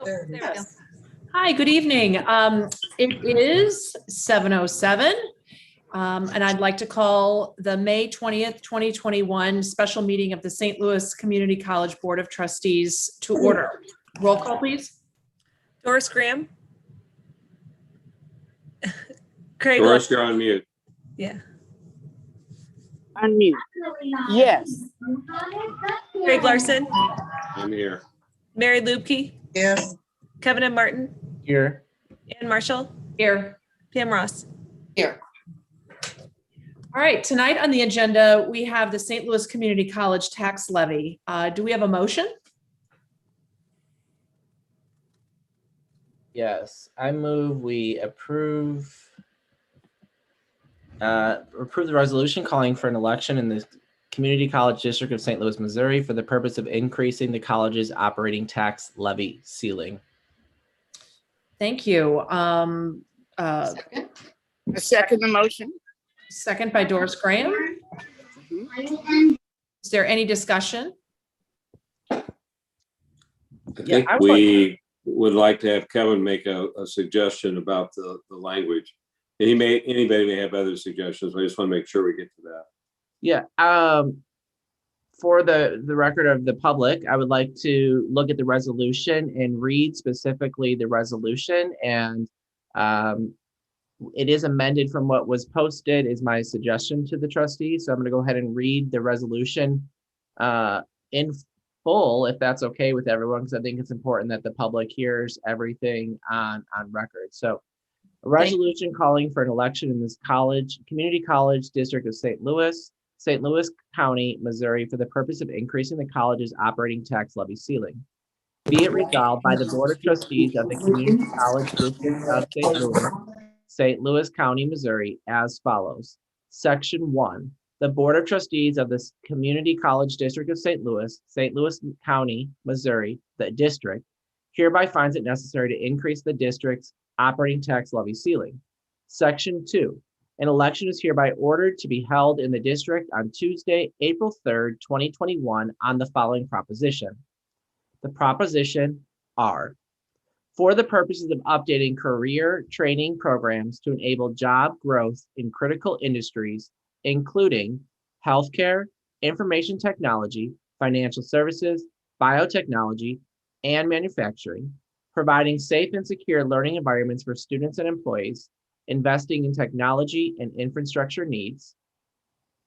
There it is. Yes. Hi, good evening. It is 7:07, and I'd like to call the May 20th, 2021 special meeting of the St. Louis Community College Board of Trustees to order. Roll call, please. Doris Graham. Craig. Doris, you're on mute. Yeah. Unmute. Yes. Craig Larson. I'm here. Mary Lubke. Yes. Kevin and Martin. Here. Ann Marshall. Here. Pam Ross. Here. All right, tonight on the agenda, we have the St. Louis Community College tax levy. Do we have a motion? Yes, I move we approve the resolution calling for an election in the Community College District of St. Louis, Missouri for the purpose of increasing the college's operating tax levy ceiling. Thank you. Second. I second the motion. Second by Doris Graham. Is there any discussion? I Yeah, think I would we would like to have Kevin make a suggestion about the language. And anybody may have other suggestions. I just want to make sure we get to that. Yeah, for the record of the public, I would like to look at the resolution and read specifically the resolution, and it is amended from what was posted is my suggestion to the trustees. So I'm going to go ahead and read the resolution in full, if that's okay with everyone, because I think it's important that the public hears everything on record. So a resolution calling for an election in this community college district of St. Louis County, Missouri, for the purpose of increasing the college's operating tax levy ceiling. Be it resolved by the Board of Trustees of the Community College District of St. Louis County, Missouri, as follows. Section 1. The Board of Trustees of the Community College District of St. Louis County, Missouri, the district, hereby finds it necessary to increase the district's operating tax levy ceiling. Section 2. An election is hereby ordered to be held in the district on Tuesday, April 3rd, 2021 on the following proposition. The proposition are: for the purposes of updating career training programs to enable job growth in critical industries, including healthcare, information technology, financial services, biotechnology, and manufacturing, providing safe and secure learning environments for students and employees, investing in technology and infrastructure needs.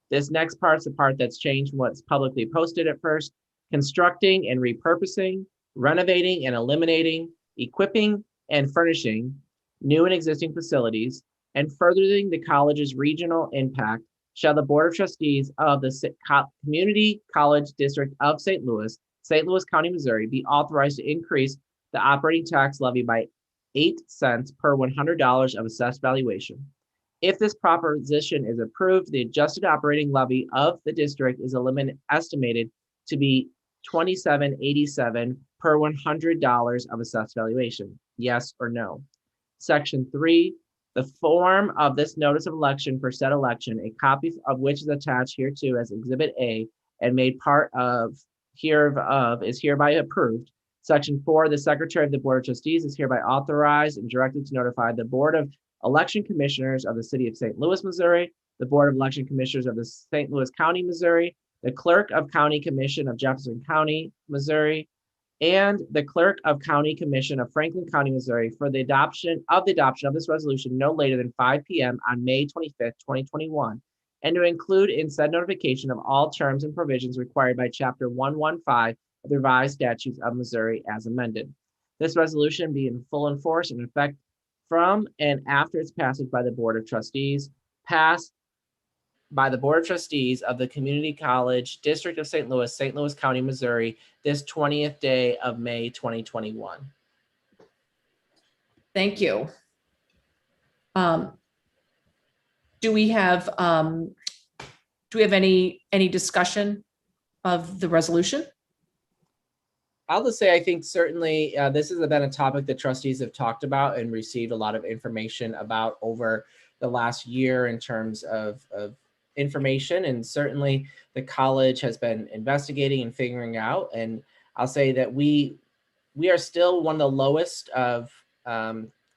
This next part is the part that's changed from what's publicly posted at first: constructing and repurposing, renovating and eliminating, equipping and furnishing new and existing facilities, and furthering the college's regional impact, shall the Board of Trustees of the Community College District of St. Louis County, Missouri, be authorized to increase the operating tax levy by 8 cents per $100 of assessed valuation. If this proposition is approved, the adjusted operating levy of the district is estimated to be $27.87 per $100 of assessed valuation. Yes or no? Section 3. The form of this notice of election for said election, a copy of which is attached hereto as Exhibit A and made part of hereof, is hereby approved. Section 4, the Secretary of the Board of Trustees is hereby authorized and directed to notify the Board of Election Commissioners of the City of St. Louis, Missouri, the Board of Election Commissioners of the St. Louis County, Missouri, the Clerk of County Commission of Jefferson County, Missouri, and the Clerk of County Commission of Franklin County, Missouri, for the adoption of this resolution no later than 5 p.m. on May 25th, 2021, and to include in said notification of all terms and provisions required by Chapter 115 of the revised statutes of Missouri as amended. This resolution be in full force and effect from and after its passage by the Board of Trustees, passed by the Board of Trustees of the Community College District of St. Louis County, Missouri, this 20th day of May, 2021. Thank you. Do we have any discussion of the resolution? I'll just say, I think certainly this has been a topic that trustees have talked about and received a lot of information about over the last year in terms of information. And certainly the college has been investigating and figuring out. And I'll say that we we are still one of the lowest of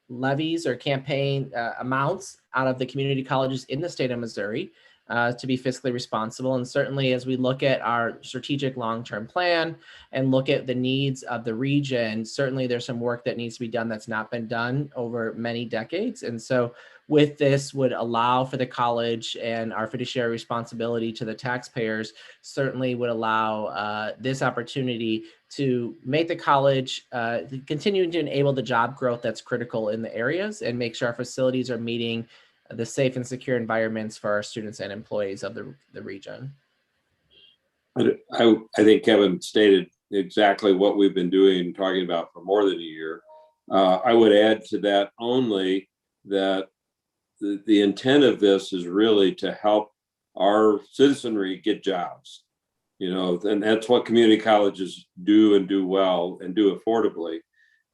levies or campaign amounts out of the community colleges in the state of Missouri to be fiscally responsible. And certainly as we look at our strategic long-term plan and look at the needs of the region, certainly there's some work that needs to be done that's not been done over many decades. And so with this would allow for the college, and our fiduciary responsibility to the taxpayers certainly would allow this opportunity to make the college continue to enable the job growth that's critical in the areas and make sure our facilities are meeting the safe and secure environments for our students and employees of the region. I think Kevin stated exactly what we've been doing and talking about for more than a year. I would add to that only that the intent of this is really to help our citizenry get jobs, and that's what community colleges do and do well and do affordably.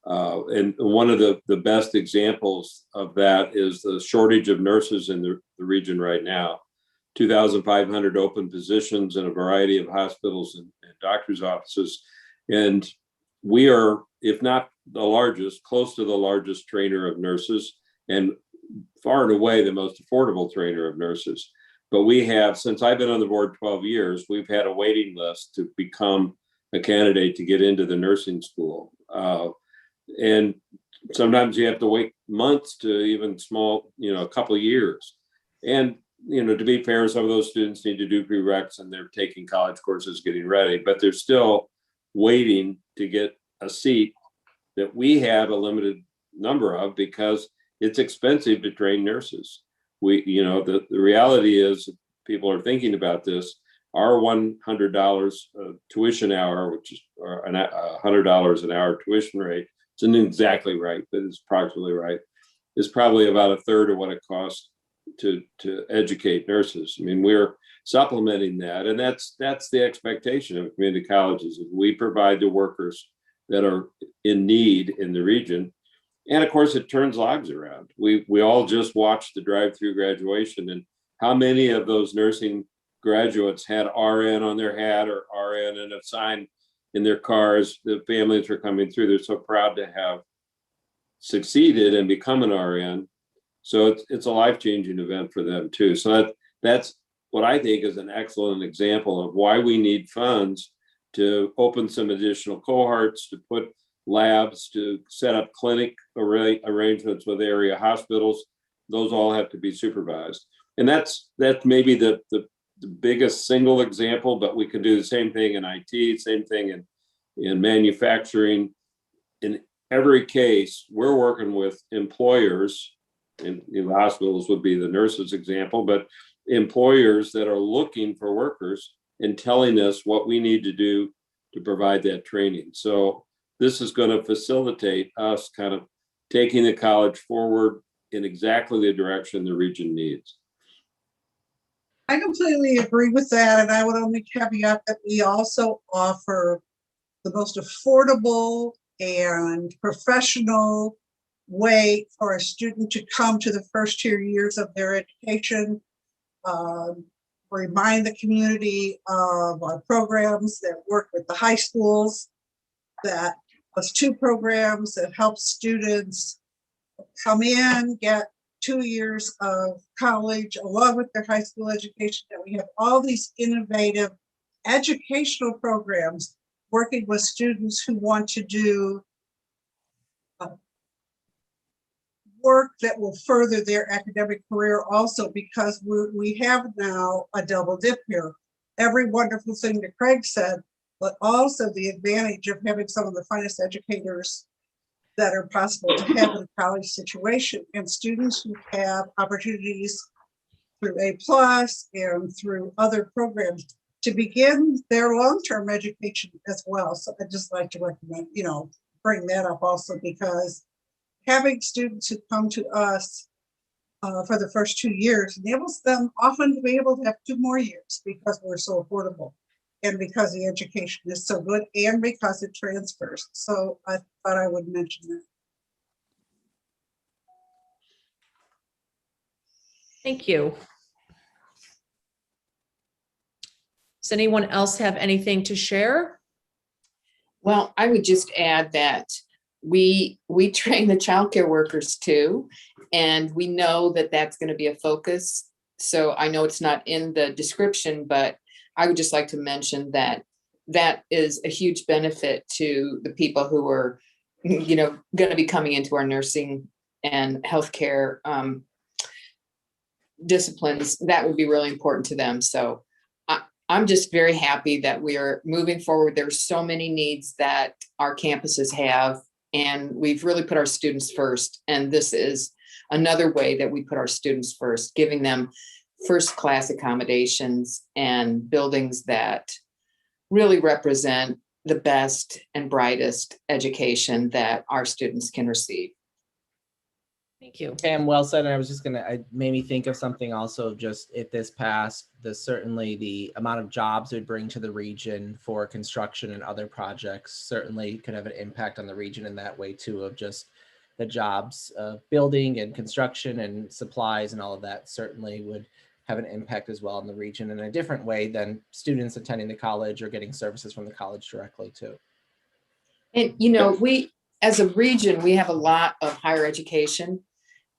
And one of the best examples of that is the shortage of nurses in the region right now. 2,500 open positions in a variety of hospitals and doctors' offices. And we are, if not the largest, close to the largest trainer of nurses, and far and away the most affordable trainer of nurses. But we have, since I've been on the board 12 years, we've had a waiting list to become a candidate to get into the nursing school. And sometimes you have to wait months to even a couple of years. And, to be fair, some of those students need to do prereqs and they're taking college courses, getting ready, but they're still waiting to get a seat that we have a limited number of because it's expensive to train nurses. The reality is, people are thinking about this, our $100 tuition hour, which is $100 an hour tuition rate, isn't exactly right, but it's approximately right, is probably about a third of what it costs to educate nurses. I mean, we're supplementing that, and that's the expectation of community colleges. We provide the workers that are in need in the region. And of course, it turns lives around. We all just watched the drive-through graduation, and how many of those nursing graduates had RN on their hat or RN and a sign in their cars. The families were coming through. They're so proud to have succeeded and become an RN. So it's a life-changing event for them too. So that's what I think is an excellent example of why we need funds to open some additional cohorts, to put labs, to set up clinic arrangements with area hospitals. Those all have to be supervised. And that's maybe the biggest single example, but we can do the same thing in IT, same thing in manufacturing. In every case, we're working with employers, and the hospitals would be the nurses example, but employers that are looking for workers and telling us what we need to do to provide that training. So this is going to facilitate us kind of taking the college forward in exactly the direction the region needs. I completely agree with that, and I would only caveat that we also offer the most affordable and professional way for a student to come to the first 2 years of their education. Remind the community of our programs that work with the high schools, that those 2 programs that help students come in, get 2 years of college along with their high school education, that we have all these innovative educational programs working with students who want to do work that will further their academic career also, because we have now a double dip here. Every wonderful thing that Craig said, but also the advantage of having some of the finest educators that are possible to have in a college situation, and students who have opportunities through A+ and through other programs to begin their long-term education as well. So I'd just like to recommend, bring that up also, because having students who come to us for the first 2 years enables them often to be able to have 2 more years because we're so affordable, and because the education is so good, and because it transfers. So I thought I would mention that. Thank you. Does anyone else have anything to share? Well, I would just add that we train the childcare workers too, and we know that that's going to be a focus. So I know it's not in the description, but I would just like to mention that that is a huge benefit to the people who are, going to be coming into our nursing and healthcare disciplines. That would be really important to them. So I'm just very happy that we are moving forward. There's so many needs that our campuses have, and we've really put our students first. And this is another way that we put our students first, giving them first-class accommodations and buildings that really represent the best and brightest education that our students can receive. Thank you. Pam, well said. And I was just it made me think of something also, just if this passed, certainly the amount of jobs it would bring to the region for construction and other projects certainly could have an impact on the region in that way too, of just the jobs, building and construction and supplies and all of that certainly would have an impact as well in the region in a different way than students attending the college or getting services from the college directly too. And, we, as a region, we have a lot of higher education,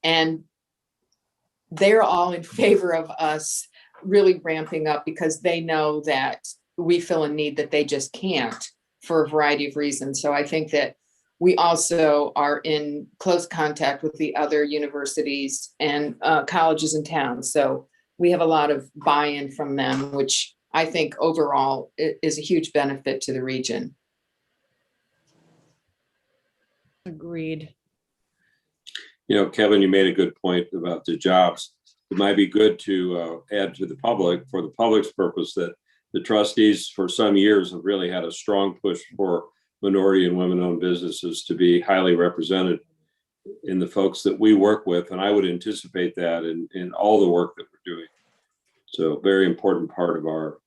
and they're all in favor of us really ramping up because they know that we fill a need that they just can't for a variety of reasons. So I think that we also are in close contact with the other universities and colleges in town. So we have a lot of buy-in from them, which I think overall is a huge benefit to the region. Agreed. Kevin, you made a good point about the jobs. It might be good to add to the public, for the public's purpose, that the trustees for some years have really had a strong push for minority and women-owned businesses to be highly represented in the folks that we work with. And I would anticipate that in all the work that we're doing. So very important part of our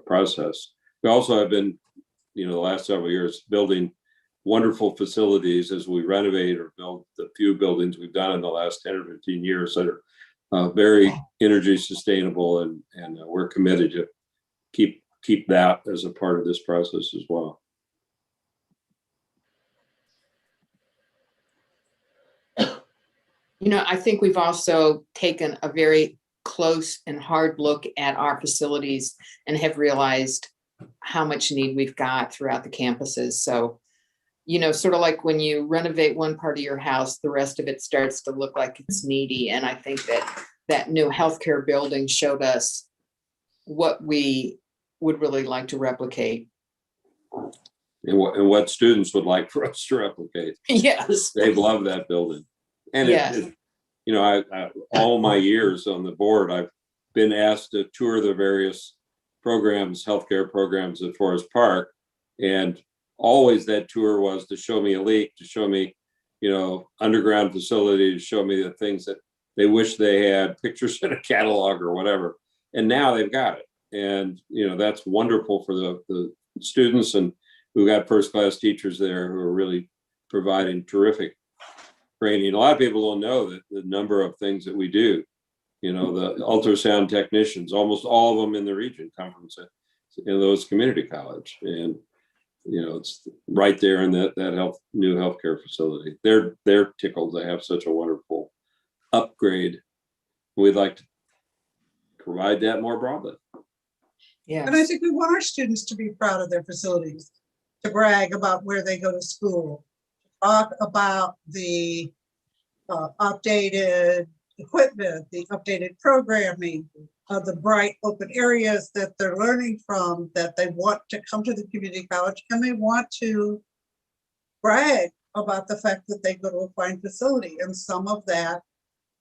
process. We also have been, the last several years building wonderful facilities as we renovate or build the few buildings we've done in the last 10 or 15 years that are very energy sustainable, and we're committed to keep that as a part of this process as well. I think we've also taken a very close and hard look at our facilities and have realized how much need we've got throughout the campuses. So, sort of like when you renovate one part of your house, the rest of it starts to look like it's needy. And I think that new healthcare building showed us what we would really like to replicate. And what students would like for us to replicate. Yes. They've loved that building. And Yes. I all my years on the board, I've been asked to tour the various programs, healthcare programs at Forest Park. And always that tour was to show me a leak, to show me, underground facility, to show me the things that they wish they had, pictures in a catalog or whatever. And now they've got it. And, that's wonderful for the students. And we've got first-class teachers there who are really providing terrific training. A lot of people don't know that the number of things that we do, the ultrasound technicians, almost all of them in the region come from those community college. And, it's right there in that new healthcare facility. They're tickled to have such a wonderful upgrade. We'd like to provide that more broadly. Yeah. And I think we want our students to be proud of their facilities, to brag about where they go to school, talk about the updated equipment, the updated programming, the bright open areas that they're learning from, that they want to come to the community college, and they want to brag about the fact that they go to a fine facility. And some of that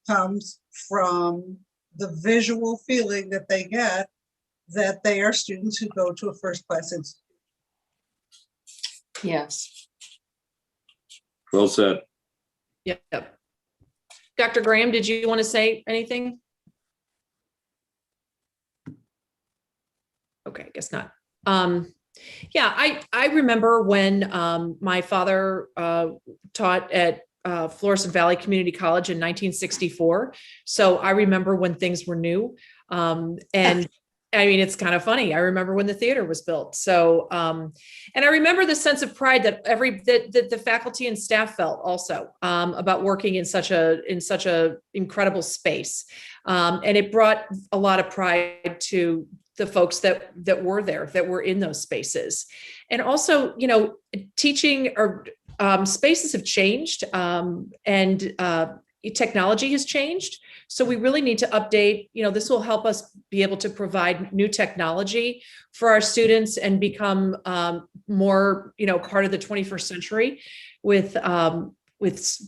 comes from the visual feeling that they get that they are students who go to a first-class institution. Yes. Well said. Yep. Dr. Graham, did you want to say anything? Okay, I guess not. Yeah, I remember when my father taught at Florissant Valley Community College in 1964. So I remember when things were new. And I mean, it's kind of funny. I remember when the theater was built. So, and I remember the sense of pride that that the faculty and staff felt also about working in such a incredible space, and it brought a lot of pride to the folks that were there, that were in those spaces, and also, you know, teaching or spaces have changed, and technology has changed. So we really need to update, you know, this will help us be able to provide new technology for our students and become more, you know, part of the 21st century with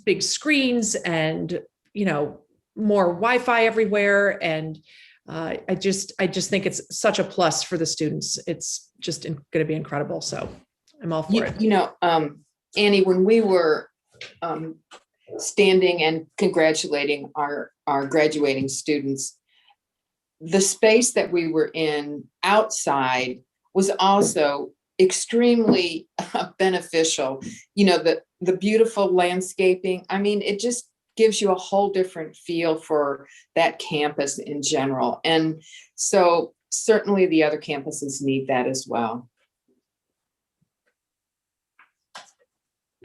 big screens and, you know, more Wi-Fi everywhere. And I just think it's such a plus for the students. It's just going to be incredible. So I'm all for it. You know, Annie, when we were standing and congratulating our graduating students, the space that we were in outside was also extremely beneficial. You know, the beautiful landscaping. I mean, it just gives you a whole different feel for that campus in general. And so certainly the other campuses need that as well.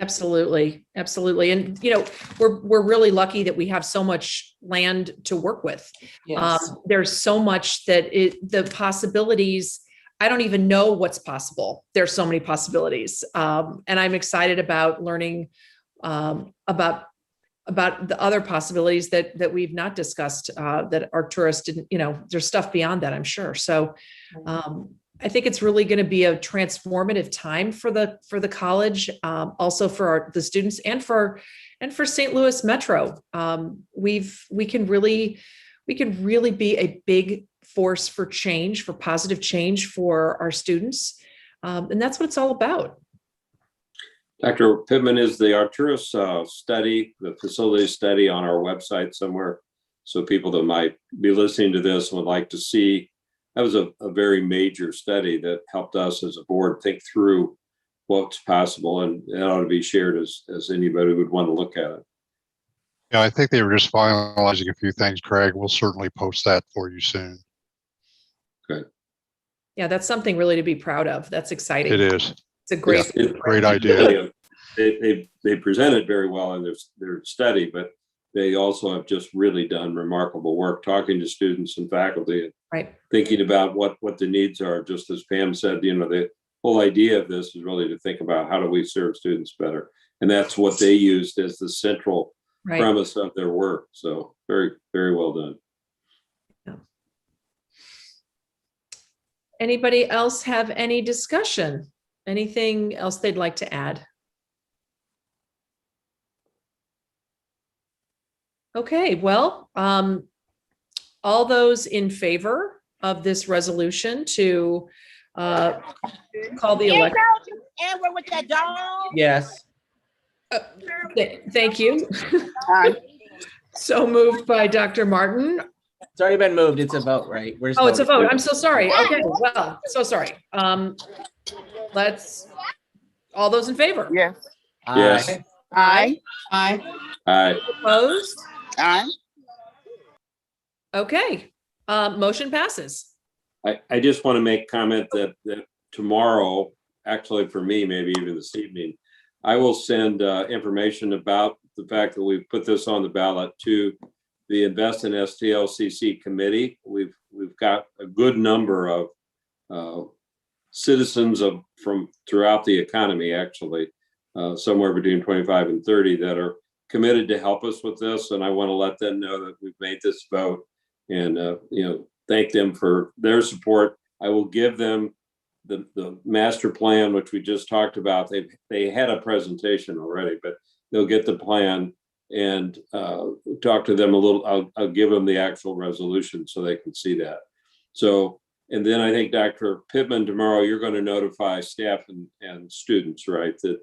Absolutely. Absolutely. And, you know, we're really lucky that we have so much land to work with. Yes. There's so much that the possibilities, I don't even know what's possible. There's so many possibilities. And I'm excited about learning about the other possibilities that we've not discussed, that Arcturus didn't, you know, there's stuff beyond that, I'm sure. So I think it's really going to be a transformative time for the college, also for the students and for St. Louis Metro. We can really be a big force for change, for positive change for our students, and that's what it's all about. Dr. Pittman, is the Arcturus study, the facility study, on our website somewhere? So people that might be listening to this would like to see. That was a very major study that helped us as a board think through what's possible, and it ought to be shared as anybody would want to look at it. Yeah, I think they were just finalizing a few things, Craig. We'll certainly post that for you soon. Good. Yeah, that's something really to be proud of. That's exciting. It is. It's a great, Great idea. They presented very well in their study, but they also have just really done remarkable work talking to students and faculty and right. thinking about what the needs are. Just as Pam said, you know, the whole idea of this is really to think about how do we serve students better. And that's what they used as the central premise of their work. So very, very well done. Yeah. Anybody else have any discussion? Anything else they'd like to add? Okay, well, all those in favor of this resolution to call the election. And we're with that dog. Yes. Thank you. Aye. So moved by Dr. Martin. It's already been moved. It's a vote, right? We're just Oh, it's a voting. vote. I'm so sorry. Okay, well, so sorry. Let's, all those in favor? Yes. Yes. Aye. Aye. Aye. Opposed? Aye. Okay, motion passes. I just want to make comment that tomorrow, actually for me, maybe even this evening, I will send information about the fact that we've put this on the ballot to the Invest in STLCC committee. We've got a good number of citizens from throughout the economy, actually, somewhere between 25 and 30 that are committed to help us with this. And I want to let them know that we've made this vote and, you know, thank them for their support. I will give them the master plan, which we just talked about. They had a presentation already, but they'll get the plan and talk to them a little. I'll give them the actual resolution so they can see that. So, and then I think Dr. Pittman, tomorrow you're going to notify staff and students, right, that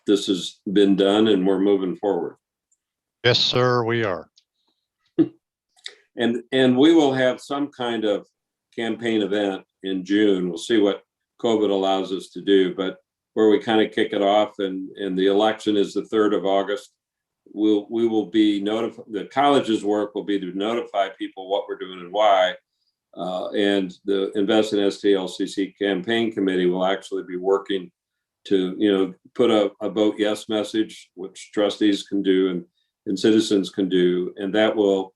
this has been done and we're moving forward. Yes, sir, we are. And we will have some kind of campaign event in June. We'll see what COVID allows us to do, but where we kind of kick it off, and the election is the 3rd of August. We will be notified. The college's work will be to notify people what we're doing and why. And the Invest in STLCC campaign committee will actually be working to, put a vote yes message, which trustees can do and citizens can do. And that will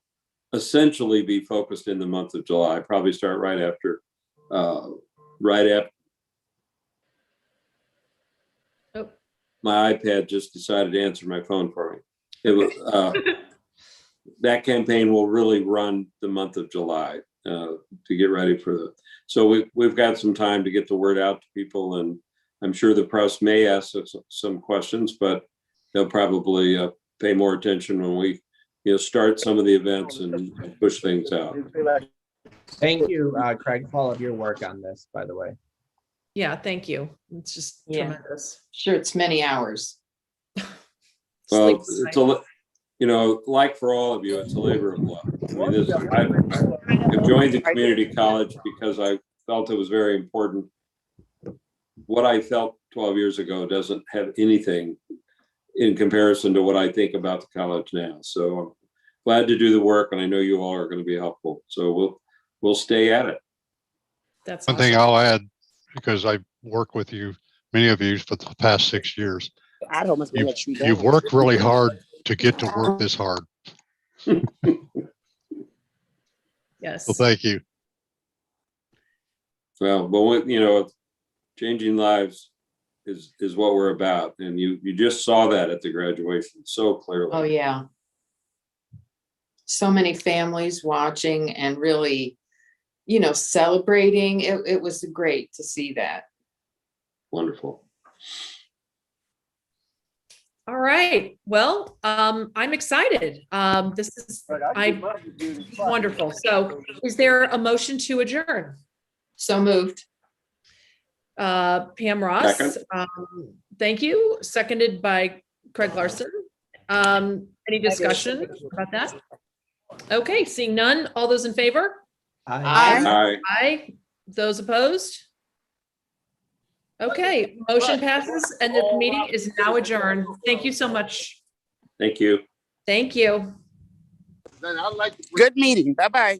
essentially be focused in the month of July, probably start right after. Oh. My iPad just decided to answer my phone for me. It was, that campaign will really run the month of July to get ready for so we've got some time to get the word out to people, and I'm sure the press may ask us some questions, but they'll probably pay more attention when we start some of the events and push things out. Thank you, Craig, for all of your work on this, by the way. Yeah, thank you. It's just Yeah. tremendous. Sure, it's many hours. Well, Sleep it's like for all of you, it's a labor of love. I mean, I've joined the community college because I felt it was very important. What I felt 12 years ago doesn't have anything in comparison to what I think about the college now. So I'm glad to do the work, and I know you all are going to be helpful. So we'll stay at it. That's One thing awesome. I'll add, because I've worked with you, many of you for the past 6 years, I'd almost been let you down. you've worked really hard to get to work this hard. Yes. So thank you. Well, but changing lives is what we're about, and you just saw that at the graduation so clearly. Oh, yeah. So many families watching and really, celebrating. It was great to see that. Wonderful. All right. Well, I'm excited. This is wonderful. So is there a motion to adjourn? So moved. Pam Ross, Second. thank you. Seconded by Craig Larson. Any discussion about that? Okay, seeing none. All those in favor? Aye. Aye. Aye. Those opposed? Okay, motion passes and the meeting is now adjourned. Thank you so much. Thank you. Thank you. Good meeting. Bye-bye.